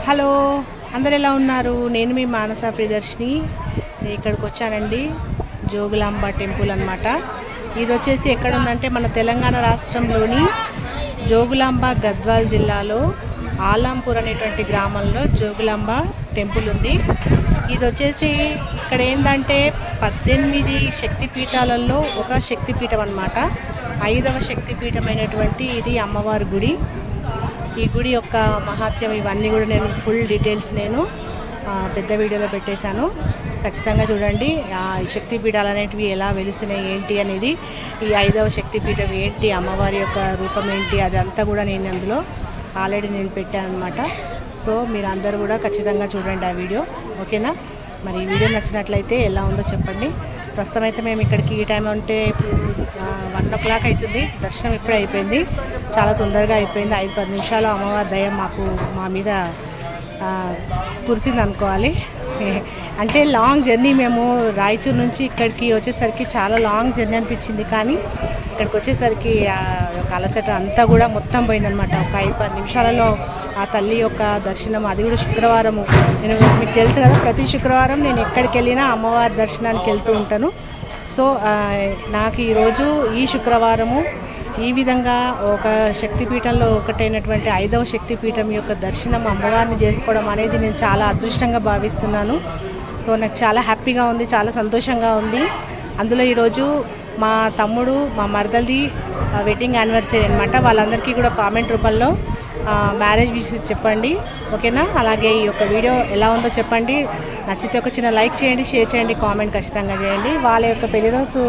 Hello, అందరు ఎలా ఉన్నారు? నేను మీ మానస ప్రియదర్శిని. ఇక్కడికి వచ్చానండి, జోగులాంబ టెంపుల్ అనమాట. ఇది వచ్చేసి ఎక్కడ ఉందంటే మన తెలంగాణ రాష్ట్రంలోని జోగులాంబ గద్వాల్ జిల్లాలో ఆలంపూర్ అనేటువంటి గ్రామంలో జోగులాంబ టెంపుల్ ఉంది. ఇది వచ్చేసి ఇక్కడ ఏంటంటే 18 శక్తిపీఠాలలో ఒక శక్తిపీఠం అన్నమాట. 5వ శక్తిపీఠమైనటువంటి ఇది అమ్మవారి గుడి. ఈ గుడి యొక్క మహాత్యం ఇవన్నీ కూడా నేను ఫుల్ డీటెయిల్స్ నేను పెద్ద వీడియోలో పెట్టేశాను. ఖచ్చితంగా చూడండి. ఈ శక్తిపీఠాలు అనేటివి ఎలా వెలిసినాయి ఏంటి అనేది, ఈ 5వ శక్తిపీఠం ఏంటి, అమ్మవారి యొక్క రూపం ఏంటి, అదంతా కూడా నేను అందులో ఆల్రెడీ నేను పెట్టాను అనమాట. సో మీరు అందరూ కూడా ఖచ్చితంగా చూడండి ఆ వీడియో, ఓకేనా? మరి ఈ వీడియో నచ్చినట్లయితే ఎలా ఉందో చెప్పండి. ప్రస్తుతం అయితే మేము ఇక్కడికి ఈ టైం అంటే 1 o'clock అవుతుంది. దర్శనం ఇప్పుడే అయిపోయింది, చాలా తొందరగా అయిపోయింది. 5-10 నిమిషాలు అమ్మవారి దయ మా మీద కురిసింది అనుకోవాలి. అంటే లాంగ్ జర్నీ, మేము రాయచూరు నుంచి ఇక్కడికి వచ్చేసరికి చాలా లాంగ్ జర్నీ అనిపించింది. కానీ ఇక్కడికి వచ్చేసరికి ఒక అలసట అంతా కూడా మొత్తం పోయిందనమాట. ఒక 5-10 నిమిషాలలో ఆ తల్లి యొక్క దర్శనం, అది కూడా శుక్రవారము. నేను మీకు తెలుసు కదా, ప్రతి శుక్రవారం నేను ఎక్కడికి వెళ్ళినా అమ్మవారి దర్శనానికి వెళ్తూ ఉంటాను. సో నాకు ఈరోజు ఈ శుక్రవారము ఈ విధంగా ఒక శక్తిపీఠంలో ఒకటైనటువంటి 5వ శక్తిపీఠం యొక్క దర్శనం అమ్మవారిని చేసుకోవడం అనేది నేను చాలా అదృష్టంగా భావిస్తున్నాను. సో నాకు చాలా హ్యాపీగా ఉంది, చాలా సంతోషంగా ఉంది. అందులో ఈరోజు మా తమ్ముడు, మా మరదల్ది వెడ్డింగ్ యానివర్సరీ అనమాట. వాళ్ళందరికీ కూడా కామెంట్ రూపంలో మ్యారేజ్ విషెస్ చెప్పండి, ఓకేనా? అలాగే ఈ యొక్క వీడియో ఎలా ఉందో చెప్పండి. నచ్చితే ఒక చిన్న లైక్ చేయండి, షేర్ చేయండి, కామెంట్ ఖచ్చితంగా చేయండి. వాళ్ళ యొక్క పెళ్లి రోజు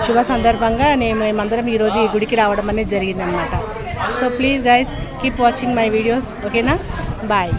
శుభ సందర్భంగా మేమందరం ఈరోజు ఈ గుడికి రావడం అనేది జరిగిందనమాట. So please guys, keep watching my videos, ఓకేనా? బాయ్.